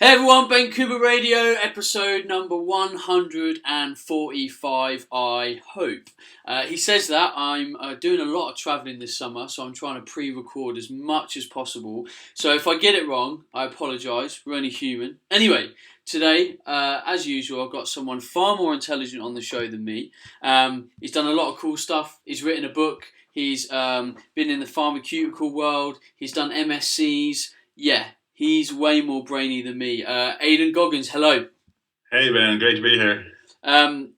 Hey everyone, Ben Coomber Radio, episode number 145, I hope. He says that I'm doing a lot of travelling this summer, so I'm trying to pre-record as much as possible. So if I get it wrong, I apologise, we're only human. Anyway, today, as usual, I've got someone far more intelligent on the show than me. He's done a lot of cool stuff, he's written a book, he's been in the pharmaceutical world, he's done MSCs, yeah. He's way more brainy than me. Aidan Goggins, hello. Hey Ben, great to be here.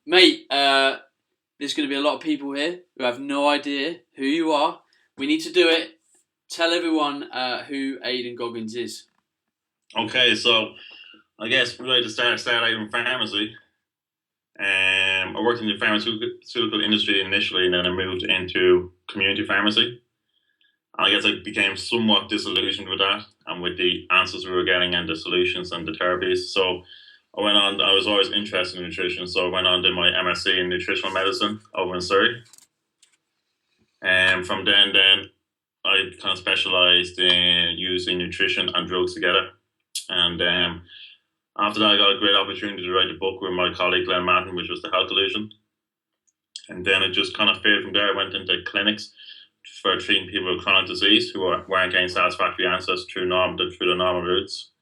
Mate, there's going to be a lot of people here who have no idea who you are. We need to do it. Tell everyone who Aidan Goggins is. Okay, so I guess we'd like to start out in pharmacy. I worked in the pharmaceutical industry initially, and then I moved into community pharmacy. I guess I became somewhat disillusioned with that and with the answers we were getting and the solutions and the therapies. So I was always interested in nutrition, so I went on to my MSc in nutritional medicine over in Surrey. And from then I kind of specialised in using nutrition and drugs together. And after that, I got a great opportunity to write a book with my colleague Glenn Manton, which was The Health Illusion. And then it just kind of faded from there. I went into clinics for treating people with chronic disease who weren't getting satisfactory answers through the normal routes.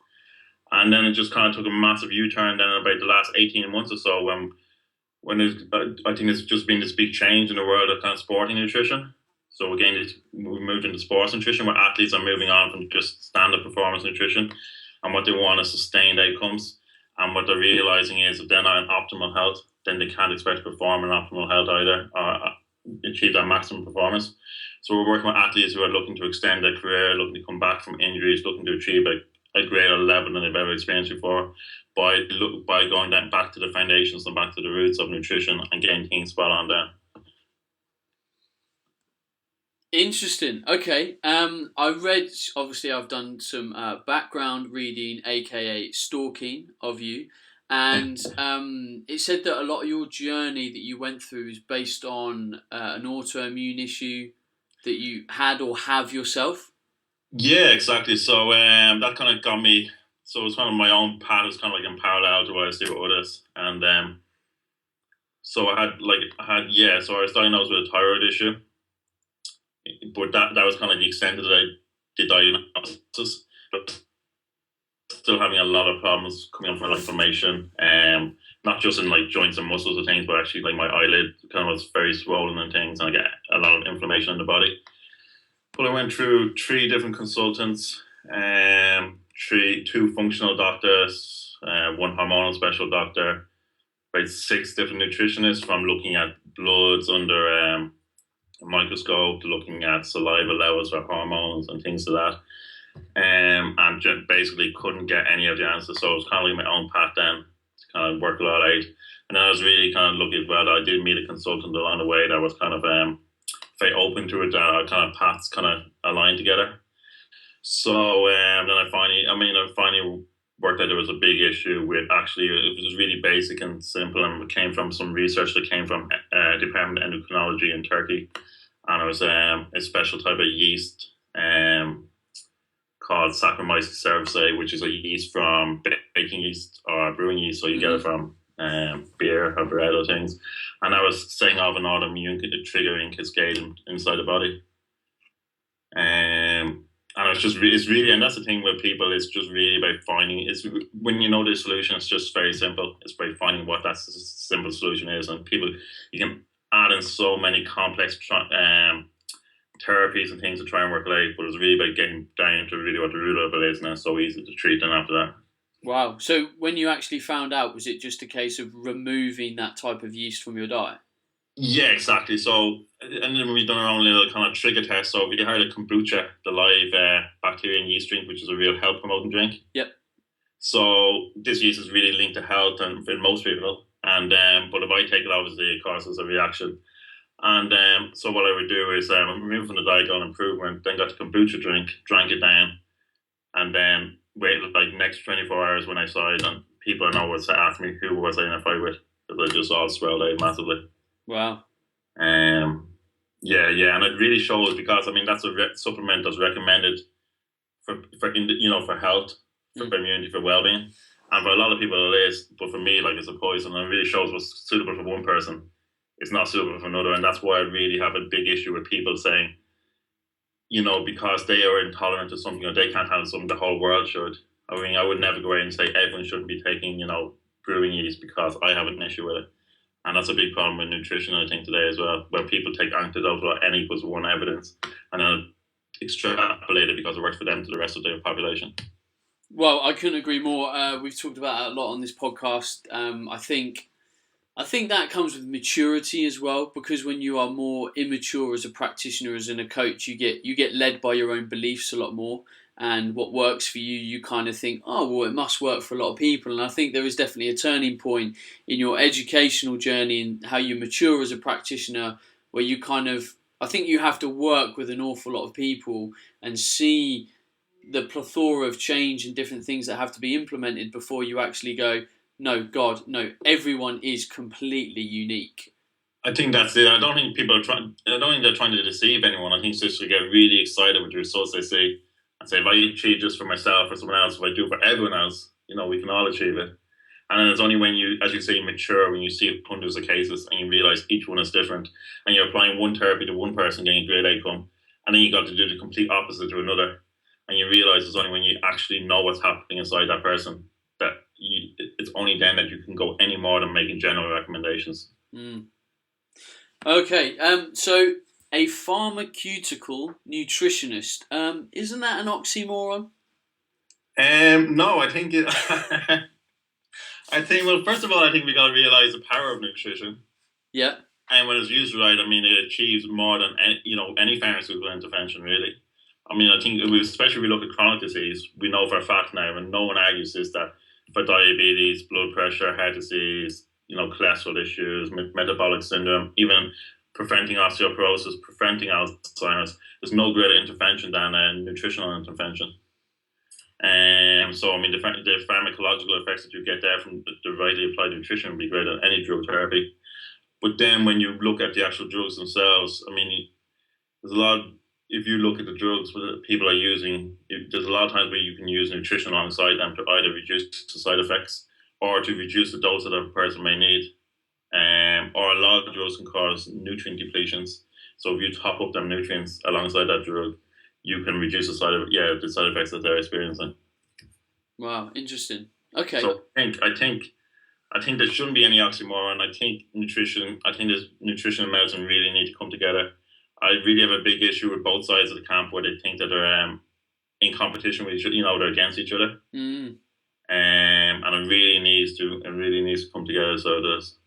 And then it just kind of took a massive U-turn then about the last 18 months or so when I think there's just been this big change in the world of kind of sporting nutrition. So again, we moved into sports nutrition where athletes are moving on from just standard performance nutrition, and what they want is sustained outcomes. And what they're realizing is if they're not in optimal health, then they can't expect to perform in optimal health either or achieve that maximum performance. So we're working with athletes who are looking to extend their career, looking to come back from injuries, looking to achieve a greater level than they've ever experienced before by going back to the foundations and back to the roots of nutrition and getting things spot on there. Interesting. Okay. I read, obviously I've done some background reading, aka stalking of you. And it said that a lot of your journey that you went through is based on an autoimmune issue that you had or have yourself. Yeah, exactly. So that kind of got me. So it's kind of my own path. It's kind of like in parallel to what I see with others. And so I was diagnosed with a thyroid issue. But that was kind of the extent of the diagnosis. But still having a lot of problems coming up from inflammation, not just in like joints and muscles and things, but actually like my eyelid kind of was very swollen and things, and I get a lot of inflammation in the body. But I went through 3 different consultants, 2 functional doctors, 1 hormonal special doctor, about 6 different nutritionists, from looking at bloods under a microscope to looking at saliva levels for hormones and things like that. And just basically couldn't get any of the answers. So it was kind of like my own path then to kind of work a lot out. And then I was really kind of lucky as well that I did meet a consultant along the way that was kind of very open to it, that our kind of paths kind of aligned together. So then I finally worked out there was a big issue with, actually it was really basic and simple, and it came from some research that came from Department of Endocrinology in Turkey. And it was a special type of yeast called Saccharomyces cerevisiae, which is a yeast from baking yeast or brewing yeast, so you get it from beer or bread or things. And I was setting off an autoimmune triggering cascade inside the body. And it's really, and that's the thing with people, it's just really about finding, when you know the solution, it's just very simple. It's about finding what that simple solution is. And people, you can add in so many complex therapies and things to try and work it out, but it's really about getting down to really what the root of it is, and it's so easy to treat then after that. Wow. So when you actually found out, was it just a case of removing that type of yeast from your diet? Yeah, exactly. So, and then we've done our own little kind of trigger test. So we heard of kombucha, the live bacteria and yeast drink, which is a real health promoting drink. Yep. So this yeast is really linked to health and for most people. And but if I take it, obviously it causes a reaction. And so what I would do is remove from the diet, got an improvement, then got the kombucha drink, drank it down, and then waited like next 24 hours when I saw it, and people I know would ask me who was I in a fight with, because I just all swelled out massively. Wow. Yeah, and it really shows, because I mean that's a supplement that's recommended for health for immunity, for well-being. And for a lot of people it is, but for me, like, it's a poison, and it really shows what's suitable for one person. It's not suitable for another, and that's why I really have a big issue with people saying, because they are intolerant to something or they can't handle something, the whole world should. I mean, I would never go around and say everyone shouldn't be taking, brewing yeast because I have an issue with it. And that's a big problem with nutrition, I think, today as well, where people take anecdotal or N equals 1 evidence and then extrapolate it because it works for them to the rest of the population. Well, I couldn't agree more. We've talked about it a lot on this podcast. I think that comes with maturity as well, because when you are more immature as a practitioner, as in a coach, you get led by your own beliefs a lot more. And what works for you, you kind of think, oh, well, it must work for a lot of people. And I think there is definitely a turning point in your educational journey and how you mature as a practitioner, where you I think you have to work with an awful lot of people and see the plethora of change and different things that have to be implemented before you actually go, no, God, no, everyone is completely unique. I think that's it. I don't think they're trying to deceive anyone. I think it's just to get really excited with the results they see and say, if I achieve just for myself or someone else, if I do it for everyone else, we can all achieve it. And then it's only when you, as you say, mature, when you see hundreds of cases and you realise each one is different and you're applying one therapy to one person getting a great outcome, and then you got to do the complete opposite to another, and you realise it's only when you actually know what's happening inside that person that it's only then that you can go any more than making general recommendations. Okay, so a pharmaceutical nutritionist, isn't that an oxymoron? No, I think it. Well, first of all, I think we got to realise the power of nutrition. Yeah. And when it's used right, I mean, it achieves more than any pharmaceutical intervention, really. I mean, I think, especially if we look at chronic disease, we know for a fact now, and no one argues this, that for diabetes, blood pressure, heart disease, cholesterol issues, metabolic syndrome, even preventing osteoporosis, preventing Alzheimer's, there's no greater intervention than a nutritional intervention. So, I mean, the pharmacological effects that you get there from the rightly applied nutrition would be greater than any drug therapy. But then when you look at the actual drugs themselves, I mean, there's a lot, if you look at the drugs that people are using, there's a lot of times where you can use nutrition alongside them to either reduce the side effects or to reduce the dose that a person may need. Or a lot of drugs can cause nutrient depletions. So if you top up them nutrients alongside that drug, you can reduce the side effects that they're experiencing. Wow, interesting. Okay. So I think there shouldn't be any oxymoron. I think nutrition and medicine really need to come together. I really have a big issue with both sides of the camp where they think that they're in competition with each other. They're against each other. And it really needs to come together. So it does.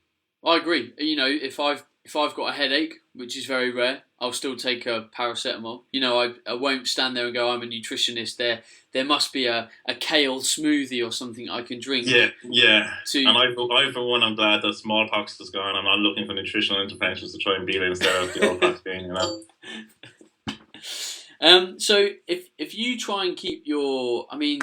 I agree. If I've got a headache, which is very rare, I'll still take a paracetamol. I won't stand there and go, I'm a nutritionist. There must be a kale smoothie or something I can drink. Yeah. And I for one, I'm glad that smallpox is gone. I'm not looking for nutritional interventions to try and beat it instead of the old vaccine. So if you try and keep your, I mean,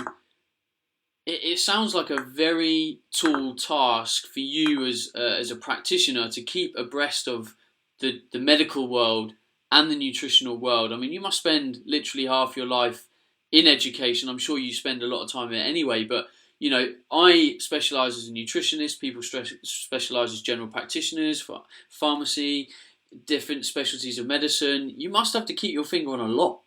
it sounds like a very tall task for you as a practitioner to keep abreast of the medical world and the nutritional world. I mean, you must spend literally half your life in education. I'm sure you spend a lot of time in it anyway, but I specialise as a nutritionist. People specialise as general practitioners for pharmacy, different specialties of medicine. You must have to keep your finger on a lot.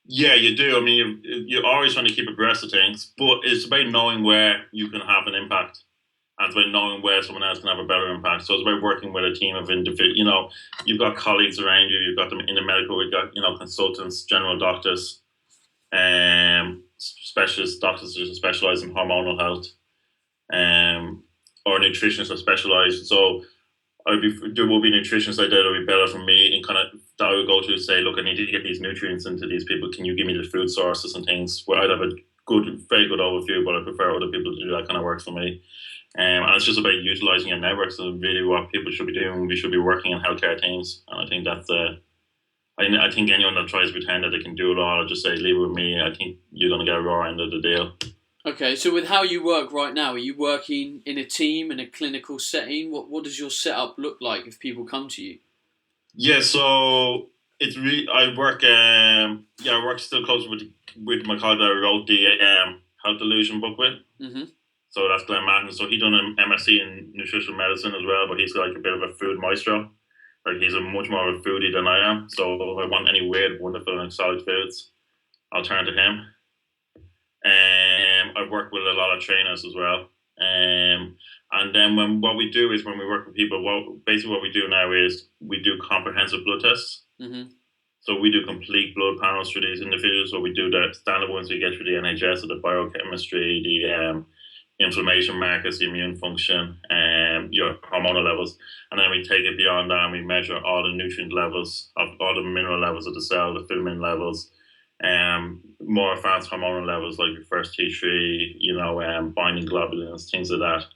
Yeah, you do. I mean, you're always trying to keep abreast of things, but it's about knowing where you can have an impact. And it's about knowing where someone else can have a better impact. So it's about working with a team of individuals. You've got colleagues around you. You've got them in the medical. You've got consultants, general doctors, specialist doctors who specialise in hormonal health, or nutritionists who specialise. So there will be nutritionists out there that will be better for me, and kind of that I would go to say, look, I need to get these nutrients into these people. Can you give me the food sources and things? Where I'd have a very good overview, but I prefer other people to do that kind of work for me. And it's just about utilising your networks. So really, what people should be doing, we should be working in healthcare teams, and I think that's I think anyone that tries to pretend that they can do it all, or just say leave it with me, I think you're going to get a raw end of the deal. Okay, so with how you work right now, are you working in a team, in a clinical setting? What does your setup look like if people come to you? Yeah, so it's really I work still close with my colleague that I wrote the health delusion book with. Mm-hmm. So that's Glenn Matton. So he done an MSc in nutritional medicine as well, but he's like a bit of a food maestro. Like he's a much more of a foodie than I am. So if I want any weird, wonderful, and solid foods, I'll turn to him. I've worked with a lot of trainers as well. And then what we do is when we work with people, what we do now is we do comprehensive blood tests. Mm-hmm. So we do complete blood panels for these individuals. So we do the standard ones we get through the NHS, so the biochemistry, the inflammation markers, the immune function, your hormonal levels. And then we take it beyond that and we measure all the nutrient levels, of all the mineral levels of the cell, the vitamin levels, more advanced hormonal levels like your first T3, binding globulins, things like that.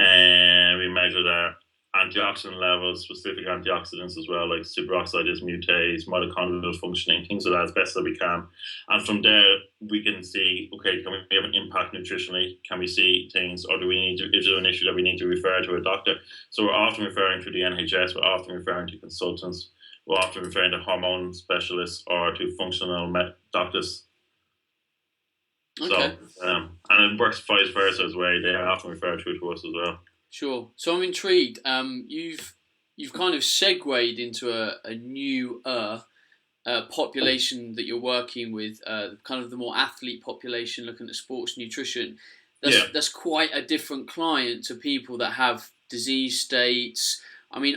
And we measure the antioxidant levels, specific antioxidants as well, like superoxide dismutase, mitochondrial functioning, things like that as best that we can. And from there, we can see, okay, can we have an impact nutritionally? Can we see things, or is there an issue that we need to refer to a doctor? So we're often referring to the NHS, we're often referring to consultants, we're often referring to hormone specialists or to functional doctors. Okay. So, and it works vice versa as well. They often refer to us as well. Sure. So I'm intrigued. You've kind of segued into a new population that you're working with, kind of the more athlete population, looking at sports nutrition. That's quite a different client to people that have disease states. I mean,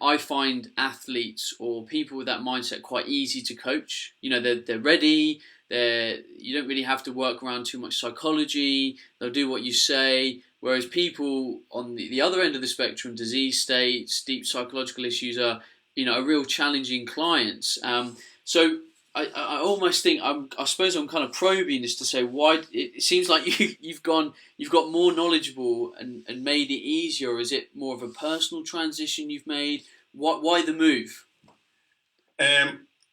I find athletes or people with that mindset quite easy to coach. You know, they're ready. You don't really have to work around too much psychology. They'll do what you say. Whereas people on the other end of the spectrum, disease states, deep psychological issues are, real challenging clients. So I almost think I suppose I'm kind of probing this to say why it seems like you've got more knowledgeable and made it easier. Is it more of a personal transition you've made? Why the move?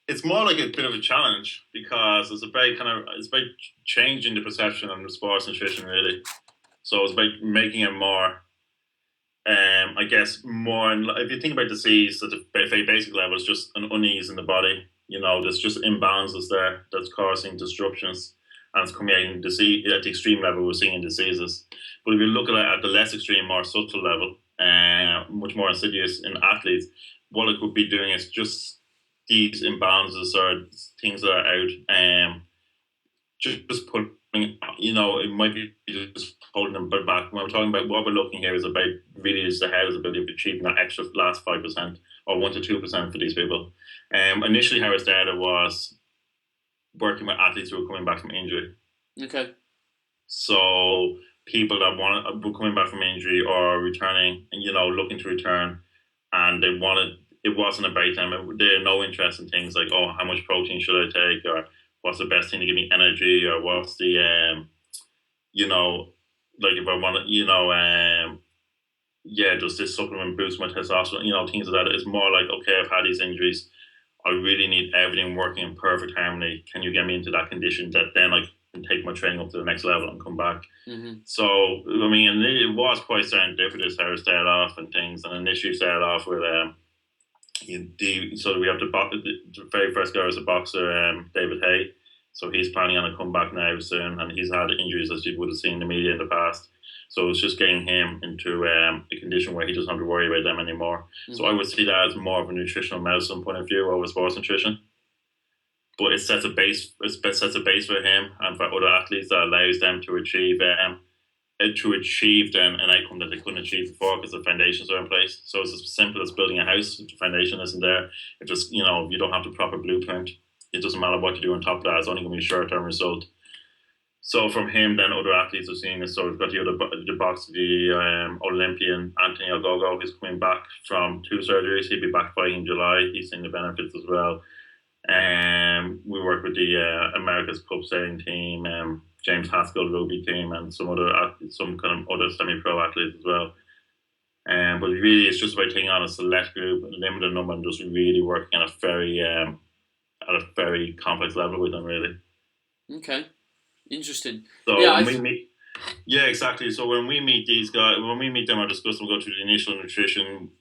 It's more like a bit of a challenge because it's about changing the perception of sports nutrition really. So it's about making it more, I guess, more. If you think about disease at a very basic level, it's just an unease in the body. There's just imbalances there that's causing disruptions, and it's creating disease at the extreme level. We're seeing diseases, but if you look at the less extreme, more subtle level, much more insidious in athletes, what it could be doing is just these imbalances or things that are out, just putting, it might be just holding them back. When we're talking about what we're looking here is about really is the head's ability of achieving that extra last 5% or 1 to 2% for these people. Initially, how it started was working with athletes who were coming back from injury. Okay. So people that were coming back from injury or returning, looking to return, and it wasn't about them. They had no interest in things like, oh, how much protein should I take, or what's the best thing to give me energy, or what's the, like if I want to, does this supplement boost my testosterone, things like that. It's more like, okay, I've had these injuries. I really need everything working in perfect harmony. Can you get me into that condition that then I can take my training up to the next level and come back? Mm-hmm. So, it was quite serendipitous how it started off and things. And initially started off with, so we have the very first guy was a boxer, David Hay. So he's planning on a comeback now soon, and he's had injuries as you would have seen in the media in the past. So it's just getting him into a condition where he doesn't have to worry about them anymore. Mm-hmm. So I would see that as more of a nutritional medicine point of view over sports nutrition. But it sets a base. It sets a base for him and for other athletes that allows them to achieve then an outcome that they couldn't achieve before because the foundations are in place. So it's as simple as building a house. If the foundation isn't there, it just you don't have the proper blueprint. It doesn't matter what you do on top of that. It's only going to be a short-term result. So from him, then other athletes have seen this. So we've got the Olympian Anthony Ogogo, who's coming back from 2 surgeries. He'll be back fighting in July. He's seen the benefits as well. We work with the America's Cup sailing team, James Haskell rugby team, and some kind of other semi-pro athletes as well. But really, it's just about taking on a select group, a limited number, and just really working at a very complex level with them, really. Okay. Interesting. So exactly. So when we meet these guys, when we meet them or discuss them, go through the initial nutrition,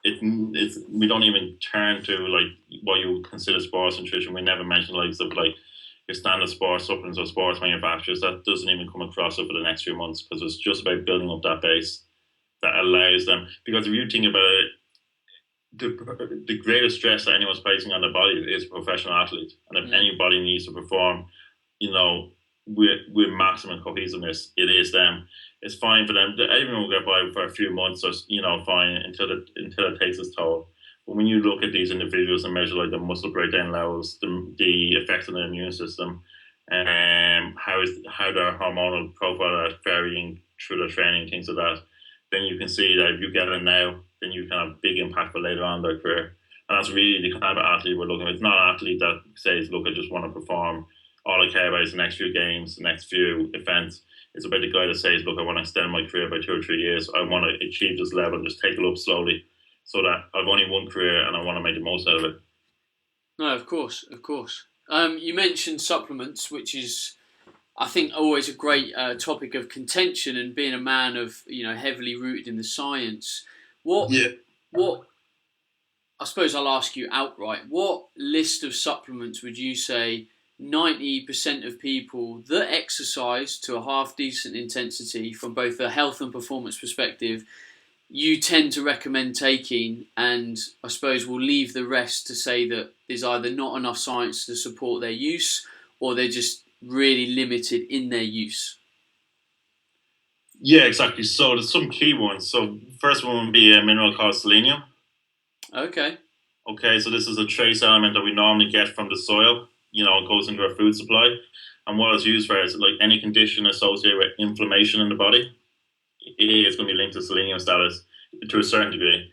it's we don't even turn to like what you would consider sports nutrition. We never mention like stuff like your standard sports supplements or sports manufacturers. That doesn't even come across over the next few months because it's just about building up that base that allows them. Because if you think about it, the greatest stress that anyone's placing on their body is a professional athlete, and if anybody needs to perform, with maximum cohesiveness, it is them. It's fine for them. Everyone will get by for a few months, or fine until it takes its toll. But when you look at these individuals and measure like the muscle breakdown levels, the effects on the immune system, and how their hormonal profile is varying through their training, things like that, then you can see that if you get it now, then you can have big impact for later on in their career. And that's really the kind of athlete we're looking at. It's not an athlete that says, look, I just want to perform. All I care about is the next few games, the next few events. It's about the guy that says, look, I want to extend my career by 2 or 3 years. I want to achieve this level and just take it up slowly so that I've only one career and I want to make the most out of it. No, of course. You mentioned supplements, which is, I think, always a great topic of contention, and being a man of, heavily rooted in the science. What, I suppose I'll ask you outright, what list of supplements would you say 90% of people that exercise to a half decent intensity from both a health and performance perspective you tend to recommend taking, and I suppose we'll leave the rest to say that there's either not enough science to support their use or they're just really limited in their use? Yeah, exactly. So there's some key ones. So first one would be a mineral called selenium. Okay, so this is a trace element that we normally get from the soil. It goes into our food supply. And what it's used for is like any condition associated with inflammation in the body. It's going to be linked to selenium status to a certain degree.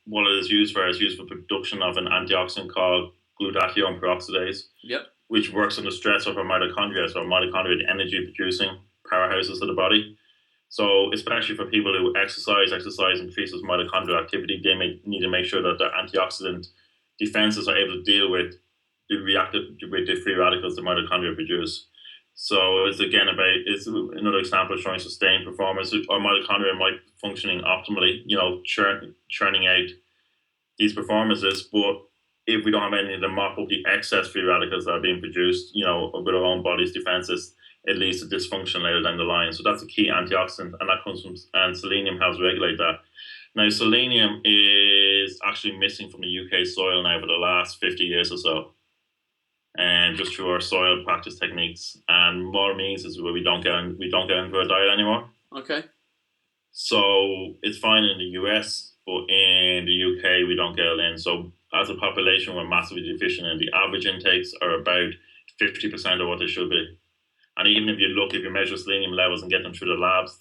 What it is used for production of an antioxidant called glutathione peroxidase. Yep. Which works on the stress of our mitochondria. So our mitochondria are the energy producing powerhouses of the body. So especially for people who exercise increases mitochondrial activity, they may need to make sure that their antioxidant defenses are able to deal with the free radicals the mitochondria produce. So it's another example of showing sustained performance. Our mitochondria might be functioning optimally, churning out these performances, but if we don't have anything to mop up the excess free radicals that are being produced, with our own body's defenses, it leads to dysfunction later down the line. So that's a key antioxidant, and that comes from, and selenium helps regulate that. Now, selenium is actually missing from the UK soil now for the last 50 years or so, and just through our soil practice techniques. And what it means is we don't get into our diet anymore. Okay. So it's fine in the US, but in the UK we don't get it in. So as a population, we're massively deficient, and the average intakes are about 50% of what they should be. And even if you measure selenium levels and get them through the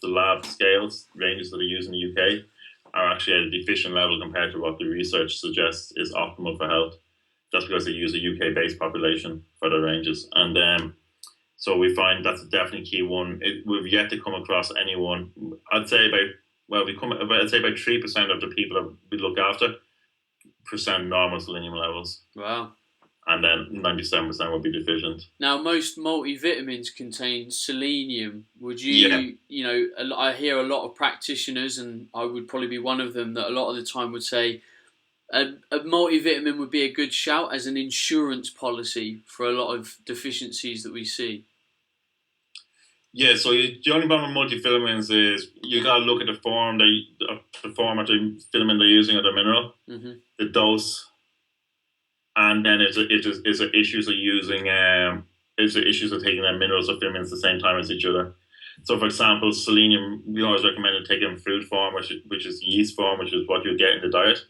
lab scales, ranges that are used in the UK, are actually at a deficient level compared to what the research suggests is optimal for health. That's because they use a UK-based population for the ranges. And so we find that's definitely key one. We've yet to come across anyone. I'd say about 3% of the people that we look after percent normal selenium levels. Wow. And then 97% will be deficient. Now, most multivitamins contain selenium. Would you, I hear a lot of practitioners, and I would probably be one of them, that a lot of the time would say a multivitamin would be a good shout as an insurance policy for a lot of deficiencies that we see. Yeah, so the only problem with multivitamins is you got to look at the form of the vitamin they're using or the mineral, the dose. And then it's issues of using issues of taking them minerals or vitamins at the same time as each other. So, for example, selenium, we always recommend to take it in food form, which is yeast form, which is what you get in the diet.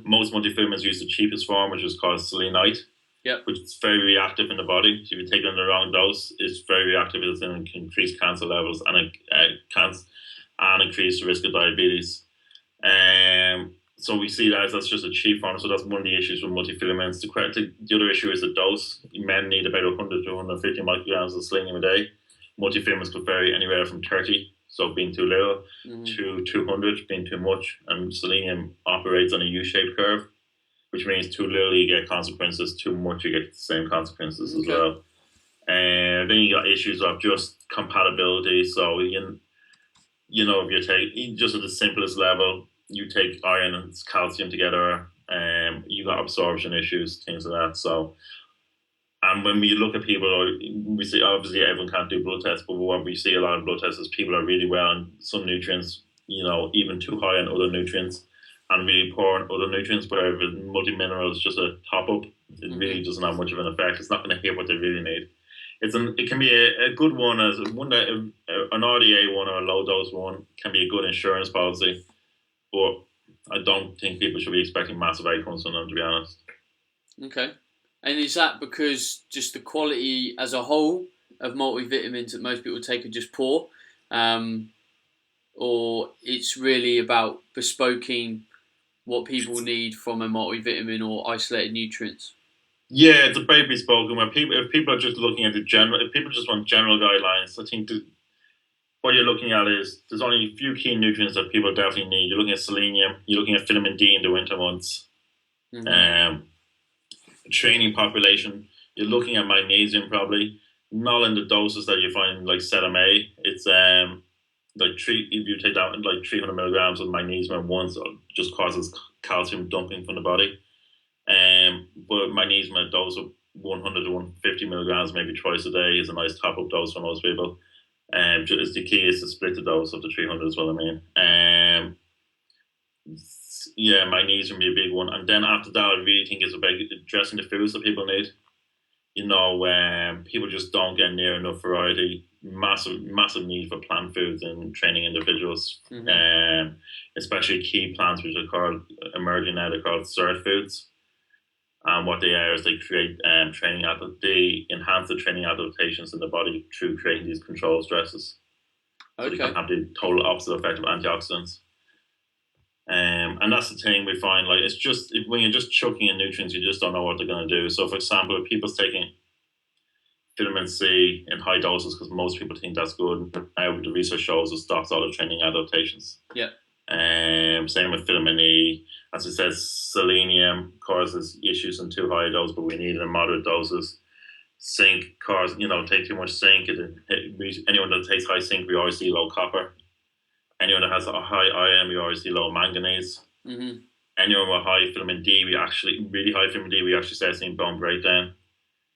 Most multivitamins use the cheapest form, which is called selenite, which is very reactive in the body. So if you take it in the wrong dose, it's very reactive. It's going to increase cancer levels and increase the risk of diabetes. So we see that that's just a cheap form. So that's one of the issues with multivitamins. The other issue is the dose. Men need about 100 to 150 micrograms of selenium a day. Multivitamins could vary anywhere from 30, so being too little, to 200, being too much. And selenium operates on a U-shaped curve, which means too little you get consequences, too much you get the same consequences as well. And then you got issues of just compatibility. So if you take just at the simplest level, you take iron and calcium together, you got absorption issues, things like that. So, and when we look at people, we see obviously everyone can't do blood tests, but what we see a lot of blood tests is people are really well on some nutrients, even too high on other nutrients, and really poor on other nutrients. Where if multi-mineral is just a top up, it really doesn't have much of an effect. It's not going to hit what they really need. It can be a good one as one that an RDA one or a low dose one can be a good insurance policy, but I don't think people should be expecting massive outcomes from them, to be honest. Okay. And is that because just the quality as a whole of multivitamins that most people take are just poor? Or it's really about bespoking what people need from a multivitamin or isolated nutrients? Yeah, it's a very bespoke. If people are just looking at if people just want general guidelines, I think what you're looking at is there's only a few key nutrients that people definitely need. You're looking at selenium, you're looking at vitamin D in the winter months, training population, you're looking at magnesium probably, not in the doses that you find like Setum A. It's if you take that like 300 milligrams of magnesium at once, it just causes calcium dumping from the body. But magnesium at a dose of 100 to 150 milligrams, maybe twice a day, is a nice top up dose for most people. Just the key is to split the dose of the 300 is what I mean. Yeah, magnesium would be a big one. And then after that, I really think it's about addressing the foods that people need. People just don't get near enough variety. Massive need for plant foods in training individuals. Especially key plants, which are called emerging now. They're called surrogate foods. And what they are is they create they enhance the training adaptations in the body through creating these control stresses. So they can have the total opposite effect of antioxidants. And that's the thing we find, like, it's just when you're just chucking in nutrients, you just don't know what they're going to do. So, for example, if people's taking vitamin C in high doses, because most people think that's good, the research shows it stops all the training adaptations. Yeah. Same with vitamin E. As it says, selenium causes issues in too high a dose, but we need it in moderate doses. Zinc causes, take too much zinc. Anyone that takes high zinc, we always see low copper. Anyone that has a high iron, we always see low manganese. Anyone with high vitamin D, we actually start seeing bone breakdown.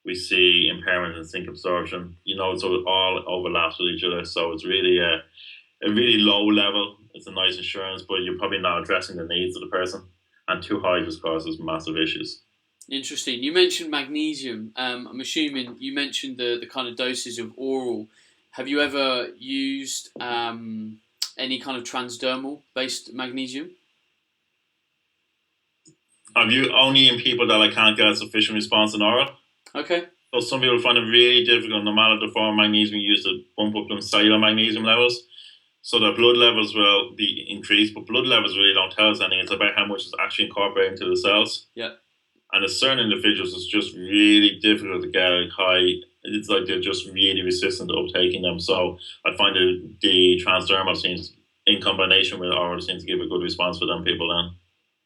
We see impairment in zinc absorption. So it all overlaps with each other. So it's really a really low level. It's a nice insurance, but you're probably not addressing the needs of the person. And too high just causes massive issues. Interesting. You mentioned magnesium. I'm assuming you mentioned the kind of doses of oral. Have you ever used any kind of transdermal based magnesium? I've used only in people that I can't get a sufficient response in oral. Okay. So some people find it really difficult, no matter the form of magnesium you use, to bump up them cellular magnesium levels. So their blood levels will be increased, but blood levels really don't tell us anything. It's about how much is actually incorporated into the cells. Yeah. And in certain individuals, it's just really difficult to get high. It's like they're just really resistant to uptaking them. So I find that the transdermal seems, in combination with oral, seems to give a good response for them people then.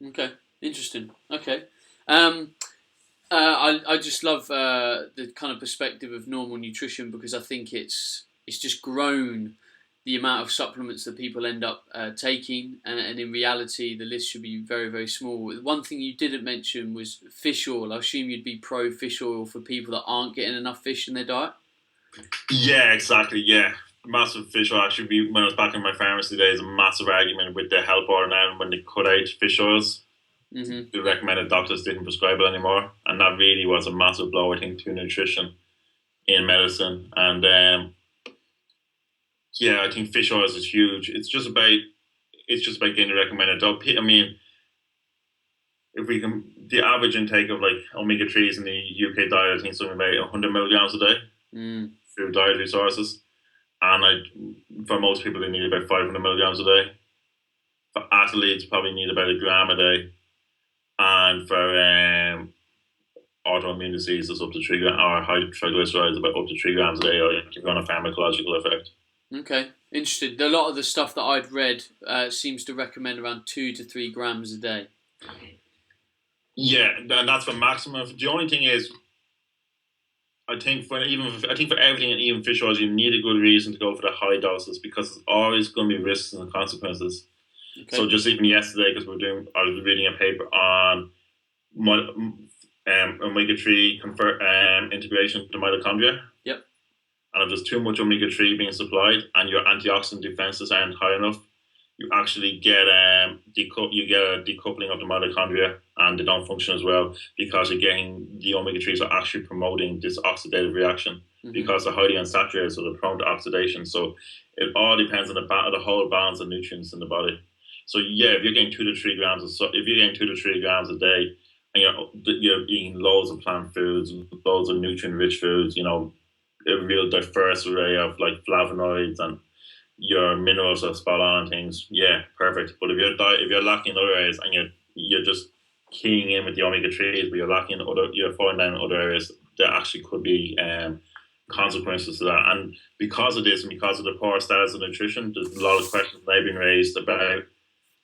Okay, interesting. Okay. I just love the kind of perspective of normal nutrition, because I think it's just grown the amount of supplements that people end up taking, and in reality the list should be very, very small. One thing you didn't mention was fish oil. I assume you'd be pro fish oil for people that aren't getting enough fish in their diet? Yeah, exactly, yeah. Massive fish oil. Actually, when I was back in my pharmacy days, a massive argument with the health board now when they cut out fish oils. The recommended doctors didn't prescribe it anymore, and that really was a massive blow, I think, to nutrition in medicine. And yeah, I think fish oils is huge. It's just about getting the recommended dose. I mean, if we can, the average intake of like omega 3s in the UK diet, I think something about 100 milligrams a day through dietary sources, and for most people they need about 500 milligrams a day. For athletes, probably need about 1 gram a day. And for autoimmune diseases, up to 3 grams, or high triglycerides, about up to 3 grams a day, or if you're on a pharmacological effect. Okay, interesting. A lot of the stuff that I'd read seems to recommend around 2 to 3 grams a day. Yeah, and that's for maximum. The only thing is, I think for everything, and even fish oils, you need a good reason to go for the high doses, because there's always going to be risks and consequences. Okay. So just even yesterday, because I was reading a paper on omega-3 integration to mitochondria. Yep. And if there's too much omega-3 being supplied and your antioxidant defenses aren't high enough, you actually get a decoupling of the mitochondria, and they don't function as well because again the omega-3s are actually promoting this oxidative reaction because they're highly unsaturated, so they're prone to oxidation. So it all depends on the whole balance of nutrients in the body. So yeah, if you're getting 2 to 3 grams a day, and you're eating loads of plant foods, loads of nutrient-rich foods, a real diverse array of like flavonoids, and your minerals are spot on and things, yeah, perfect. But if you're lacking in other areas and you're just keying in with the omega-3s, but you're falling down in other areas, there actually could be consequences to that. And because of this and because of the poor status of nutrition, there's a lot of questions that have been raised about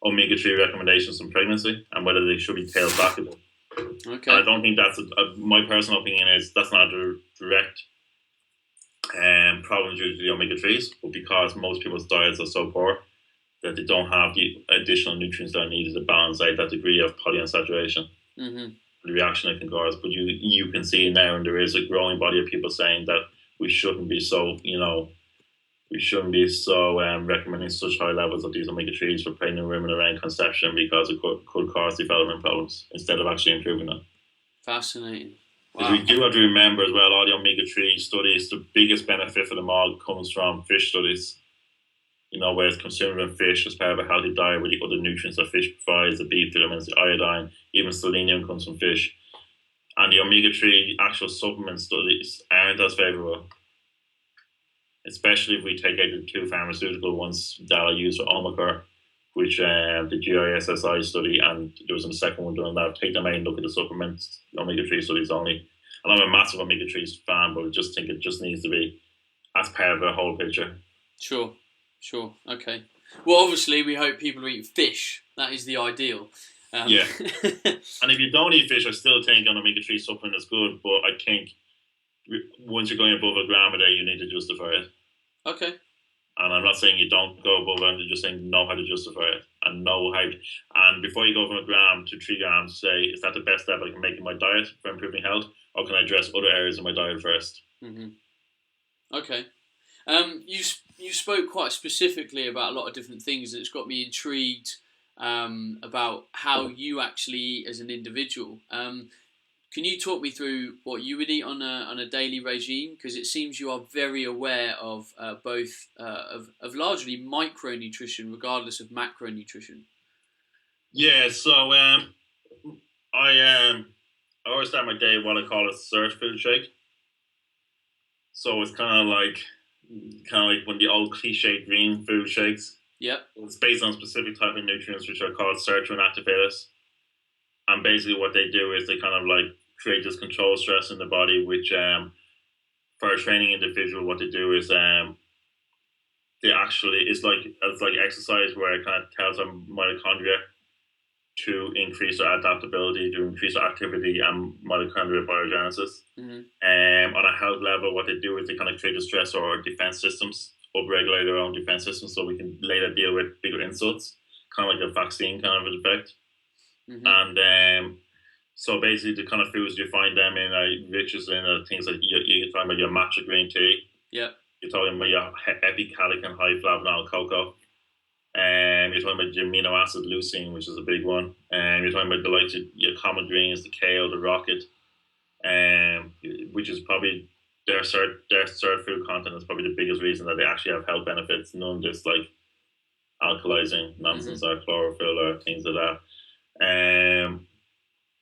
omega-3 recommendations in pregnancy and whether they should be tailed back a bit. Okay. And I don't think my personal opinion is that's not a direct problem due to the omega-3s, but because most people's diets are so poor that they don't have the additional nutrients that are needed to balance out that degree of polyunsaturation. The reaction it can cause. But you can see now, and there is a growing body of people saying that we shouldn't be so recommending such high levels of these omega-3s for pregnant women around conception because it could cause development problems instead of actually improving them. Fascinating. Wow. We do have to remember as well, all the omega-3 studies, the biggest benefit for them all comes from fish studies. Where it's consuming fish as part of a healthy diet with the other nutrients that fish provides, the B vitamins, the iodine, even selenium comes from fish. And the omega-3 actual supplement studies aren't as favourable, especially if we take out the 2 pharmaceutical ones that are used for Omicron, which the GISSI study, and there was a second one done on that. Take them out and look at the supplements, the omega-3 studies only. And I'm a massive omega-3 fan, but I just think it just needs to be as part of a whole picture. Sure. Okay. Well, obviously, we hope people eat fish. That is the ideal. Yeah. And if you don't eat fish, I still think an omega-3 supplement is good, but I think once you're going above a gram a day, you need to justify it. Okay. And I'm not saying you don't go above it, I'm just saying know how to justify it and know how. And before you go from a gram to 3 grams, say, is that the best step I can make in my diet for improving health, or can I address other areas of my diet first? Okay. You spoke quite specifically about a lot of different things, and it's got me intrigued about how you actually eat as an individual. Can you talk me through what you would eat on a daily regime? Because it seems you are very aware of both of largely micronutrition, regardless of macronutrition. Yeah. So I always start my day with what I call a surge food shake. So it's kind of like one of the old cliche green food shakes. Yep. It's based on a specific type of nutrients which are called sirtuin activators. And basically what they do is they kind of like create this control stress in the body, which for a training individual, what they do is they actually, it's like exercise where it kind of tells our mitochondria to increase their adaptability, to increase their activity and mitochondrial biogenesis. On a health level, what they do is they kind of create a stress or defense systems, upregulate their own defense systems so we can later deal with bigger insults, kind of like a vaccine kind of effect. And so basically the kind of foods you find them in riches in things like you're talking about your matcha green tea. Yeah. You're talking about your epicalic and high flavonol cocoa. You're talking about your amino acid leucine, which is a big one. You're talking about the likes of your common greens, the kale, the rocket, which is probably their third food content is probably the biggest reason that they actually have health benefits. None of this like alkalizing nonsense or chlorophyll or things like that.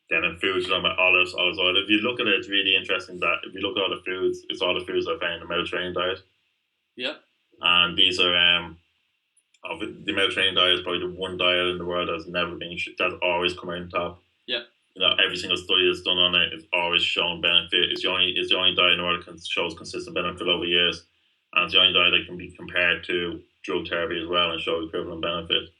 Then in foods, you're talking about olive oil. If you look at it, it's really interesting that if you look at all the foods, it's all the foods I found in the Mediterranean diet. Yeah. And these are the Mediterranean diet is probably the one diet in the world that's always come out on top. Yeah. Every single study that's done on it is always shown benefit. It's the only diet in the world that shows consistent benefit over years, and it's the only diet that can be compared to drug therapy as well and show equivalent benefit.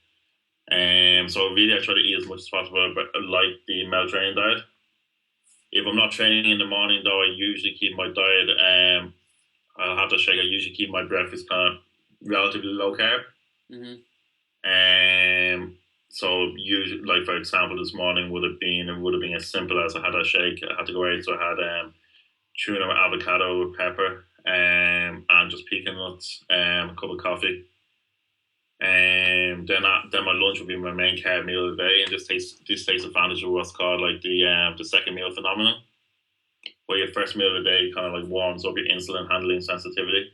So really I try to eat as much as possible, but like the Mediterranean diet. If I'm not training in the morning though, I usually keep my diet, I'll have to shake, I usually keep my breakfast kind of relatively low carb. So usually, like for example, this morning it would have been as simple as I had a shake. I had to go out, so I had tuna with avocado with pepper, and just pecan nuts, a cup of coffee. Then my lunch would be my main carb meal of the day, and this takes advantage of what's called like the second meal phenomenon, where your first meal of the day kind of like warms up your insulin handling sensitivity.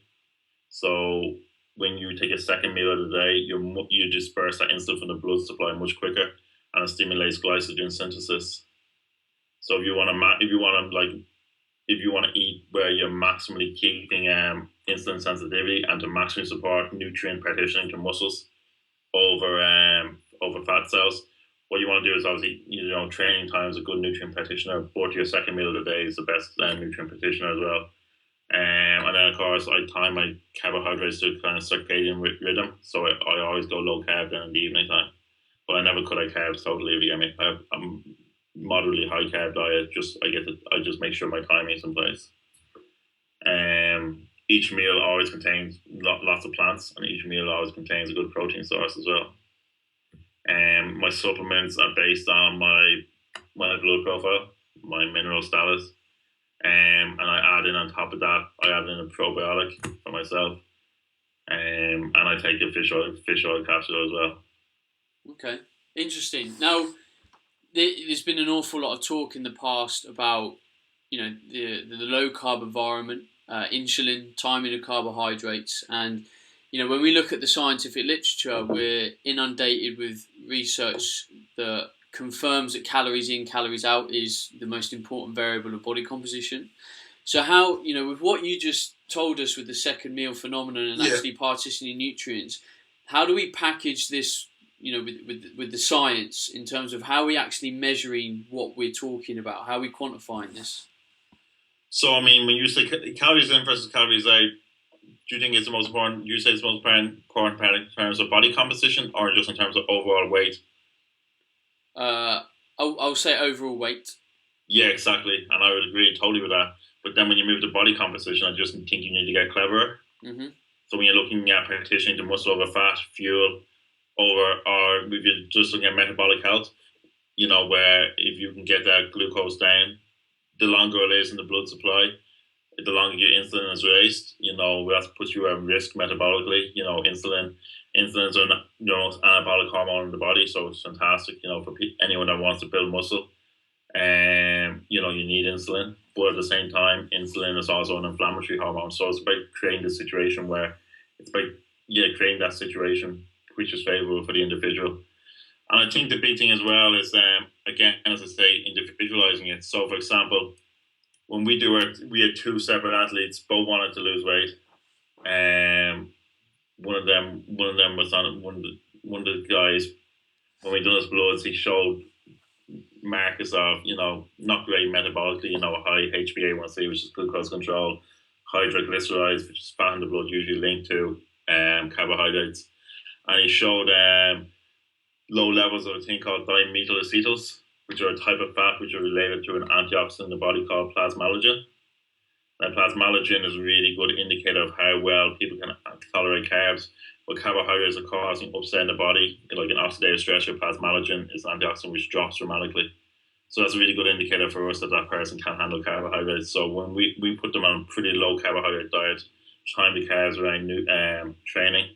So when you take a second meal of the day, you disperse that insulin from the blood supply much quicker, and it stimulates glycogen synthesis. So if you want to eat where you're maximally keeping insulin sensitivity and to maximally support nutrient partitioning to muscles over fat cells, what you want to do is obviously training time is a good nutrient partitioner, but your second meal of the day is the best nutrient partitioner as well. And then of course I time my carbohydrates to kind of circadian rhythm, so I always go low carb then in the evening time. But I never cut out carbs totally. If you get me, I'm moderately high carb diet. I just make sure my timing is in place. Each meal always contains lots of plants, and each meal always contains a good protein source as well. My supplements are based on my blood profile, my mineral status, and I add in on top of that, I add in a probiotic for myself, and I take a fish oil capsule as well. Okay, interesting. Now, there's been an awful lot of talk in the past about the low carb environment, insulin, timing of carbohydrates, and when we look at the scientific literature, we're inundated with research that confirms that calories in, calories out is the most important variable of body composition. So how, with what you just told us with the second meal phenomenon and actually partitioning nutrients, how do we package this, with the science in terms of how we actually measuring what we're talking about, how we quantifying this? So, I mean, when you say calories in versus calories out, do you think it's the most important? You say it's the most important part in terms of body composition, or just in terms of overall weight? I'll say overall weight. Yeah, exactly, and I would agree totally with that. But then when you move to body composition, I just think you need to get cleverer. Mm-hmm. So when you're looking at partitioning the muscle over fat, fuel, or if you're just looking at metabolic health, where if you can get that glucose down, the longer it is in the blood supply, the longer your insulin is raised, that puts you at risk metabolically. Insulin's an anabolic hormone in the body, so it's fantastic, for anyone that wants to build muscle. You need insulin, but at the same time, insulin is also an inflammatory hormone. So it's about creating the situation where creating that situation which is favorable for the individual. And I think the big thing as well is, again, as I say, individualizing it. So, for example, when we had two separate athletes, both wanted to lose weight. One of them was on one of the guys. When we done his bloods, he showed markers of not great metabolically. High HbA1c, which is glucose control, high triglycerides, which is fat in the blood, usually linked to carbohydrates, and he showed low levels of a thing called dimethyl acetals, which are a type of fat which are related to an antioxidant in the body called plasmalogen. And plasmalogen is a really good indicator of how well people can tolerate carbs. But carbohydrates are causing upset in the body, like an oxidative stress. Your plasmalogen is an antioxidant which drops dramatically. So that's a really good indicator for us that person can't handle carbohydrates. So when we put them on a pretty low carbohydrate diet, trying to be carbs around training,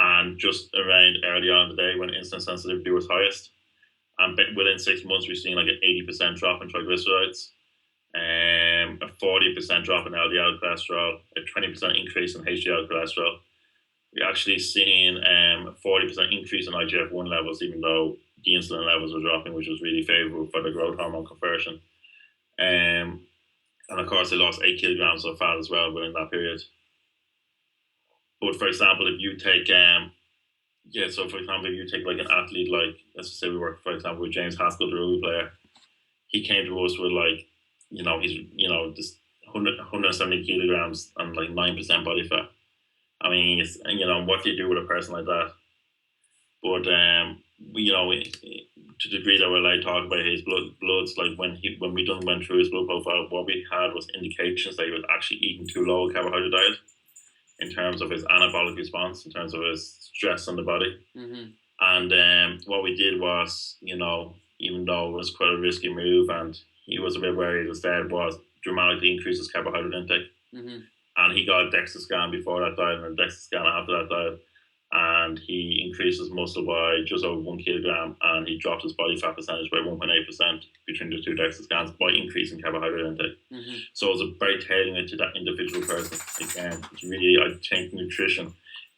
and just around early on in the day when insulin sensitivity was highest. And within 6 months, we've seen like an 80% drop in triglycerides, a 40% drop in LDL cholesterol, a 20% increase in HDL cholesterol. We actually seen a 40% increase in IGF-1 levels, even though the insulin levels were dropping, which was really favorable for the growth hormone conversion. And of course, they lost 8 kilograms of fat as well within that period. But for example, if you take, if you take like an athlete, like let's say we work, for example, with James Haskell, the rugby player, he came to us with he's this 170 kilograms and like 9% body fat. I mean, it's, what do you do with a person like that? But to the degree that we're allowed to talk about his bloods, like when we went through his blood profile, what we had was indications that he was actually eating too low a carbohydrate diet, in terms of his anabolic response, in terms of his stress on the body. Mm-hmm. And what we did was, even though it was quite a risky move and he was a bit worried instead, was dramatically increase his carbohydrate intake. Mm-hmm. And he got a DEXA scan before that diet and a DEXA scan after that diet. And he increased his muscle by just over 1 kilogram, and he dropped his body fat percentage by 1.8% between the two DEXA scans by increasing carbohydrate intake. Mm-hmm. So it's a very tailoring to that individual person. Again, it's really, I think, nutrition.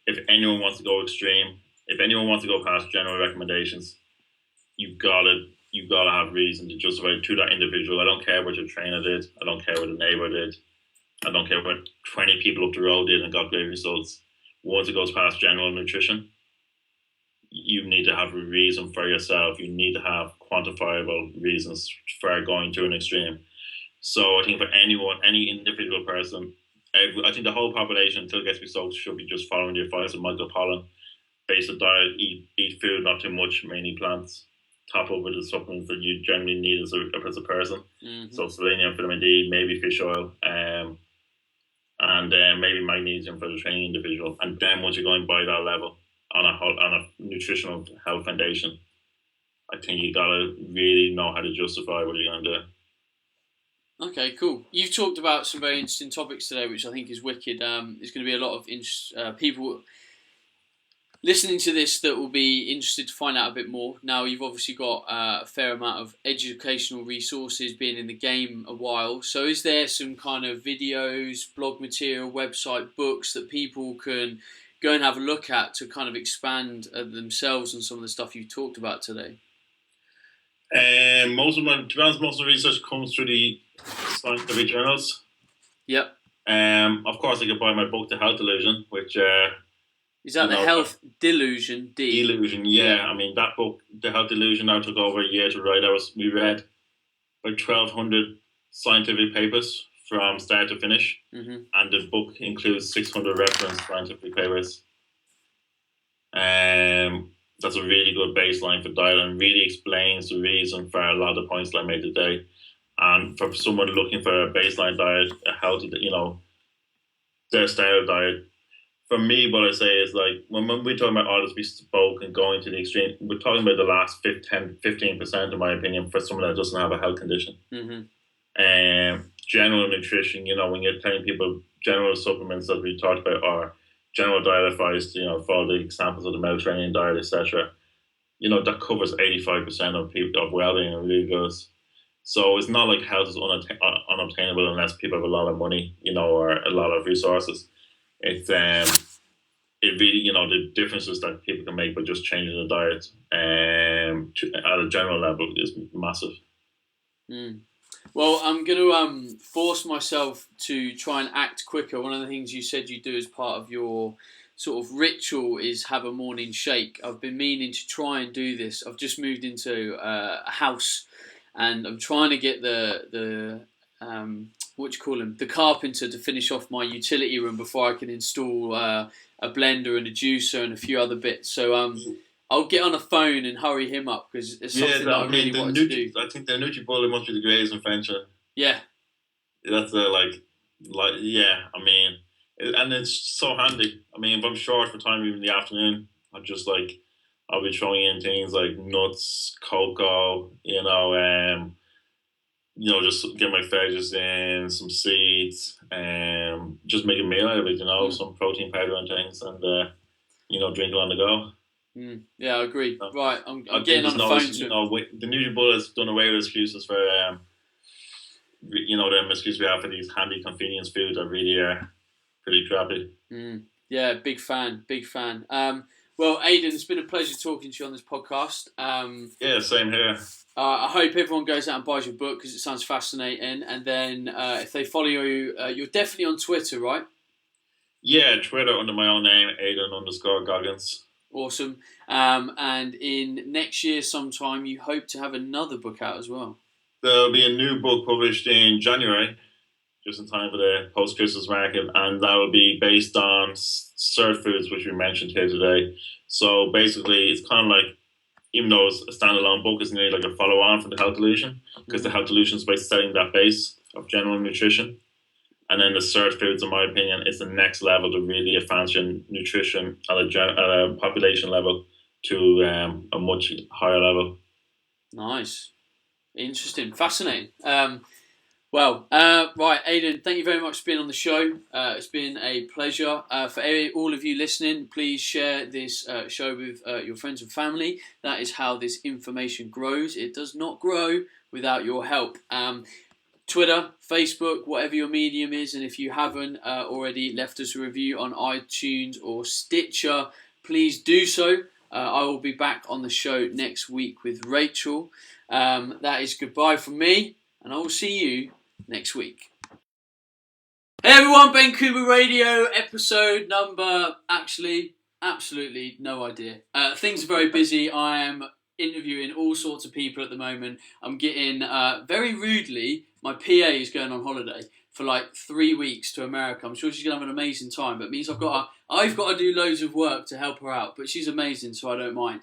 If anyone wants to go extreme, if anyone wants to go past general recommendations, you've got to have reason to justify it to that individual. I don't care what your trainer did. I don't care what the neighbor did. I don't care what 20 people up the road did and got great results. Once it goes past general nutrition, you need to have a reason for yourself. You need to have quantifiable reasons for going to an extreme. So I think for anyone, any individual person, I think the whole population, until it gets results, should be just following the advice of Michael Pollan. Basic diet, eat food, not too much, mainly plants. Top up with the supplements that you generally need as a person. Mm-hmm. So selenium, vitamin D, maybe fish oil, and maybe magnesium for the training individual. And then once you're going by that level on a nutritional health foundation, I think you gotta really know how to justify what you're gonna do. Okay, cool. You've talked about some very interesting topics today, which I think is wicked. There's going to be a lot of people listening to this that will be interested to find out a bit more. Now, you've obviously got a fair amount of educational resources, being in the game a while. So is there some kind of videos, blog material, website, books that people can go and have a look at to kind of expand themselves on some of the stuff you've talked about today? Most of the research comes through the scientific journals. Yep. Of course, I could buy my book, The Health Delusion, which... is that the Health Delusion? Delusion, yeah. I mean, that book, The Health Delusion, now took over a year to write. We read about 1,200 scientific papers from start to finish, mm-hmm. and the book includes 600 reference scientific papers. That's a really good baseline for diet and really explains the reason for a lot of the points that I made today. And for someone looking for a baseline diet, a healthy, their style diet, for me, what I say is like, when we talk about all this bespoke and going to the extreme, we're talking about the last 15%, in my opinion, for someone that doesn't have a health condition. Mm-hmm. General nutrition, when you're telling people general supplements that we talked about, or general diet advice, follow the examples of the Mediterranean diet, etc. That covers 85% of people of well-being and really goes. So it's not like health is unobtainable unless people have a lot of money, or a lot of resources. It's it really, the differences that people can make by just changing the diet at a general level is massive. Mm. Well, I'm going to force myself to try and act quicker. One of the things you said you do as part of your sort of ritual is have a morning shake. I've been meaning to try and do this. I've just moved into a house, and I'm trying to get the the carpenter to finish off my utility room before I can install a blender and a juicer and a few other bits. So I'll get on a phone and hurry him up because it's something that I really wanted to do. I think the NutriBullet must be the greatest invention. Yeah. That's yeah. I mean, and it's so handy. I mean, if I'm short for time, even in the afternoon, I'll be throwing in things like nuts, cocoa, just get my veggies in, some seeds, just make a meal out of it, some protein powder and things, and drink it on the go. Yeah, I agree. Right, I'm getting on the phone to the NutriBullet has done away with excuses for them excuses we have for these handy convenience foods that really are pretty crappy. Yeah, big fan. Well, Aidan, it's been a pleasure talking to you on this podcast. Yeah, same here. I hope everyone goes out and buys your book because it sounds fascinating. And then if they follow you, you're definitely on Twitter, right? Yeah, Twitter under my own name, Aidan_Goggins. Awesome. And in next year sometime, you hope to have another book out as well. There'll be a new book published in January, just in time for the post-Christmas market, and that will be based on surf foods, which we mentioned here today. So basically, it's kind of like, even though it's a standalone book, it's nearly like a follow-on from the Health Delusion, because the Health Delusion is by setting that base of general nutrition. And then the surf foods, in my opinion, is the next level to really advance your nutrition at a population level to a much higher level. Nice. Interesting. Fascinating. Right, Aidan, thank you very much for being on the show. It's been a pleasure. For all of you listening, please share this show with your friends and family. That is how this information grows. It does not grow without your help. Twitter, Facebook, whatever your medium is, and if you haven't already left us a review on iTunes or Stitcher, please do so. I will be back on the show next week with Rachel. That is goodbye from me, and I will see you next week. Hey everyone, Ben Coomber Radio, episode number, absolutely no idea. Things are very busy. I am interviewing all sorts of people at the moment. I'm getting, very rudely, my PA is going on holiday for like 3 weeks to America. I'm sure she's going to have an amazing time, but it means I've got to do loads of work to help her out, but she's amazing, so I don't mind.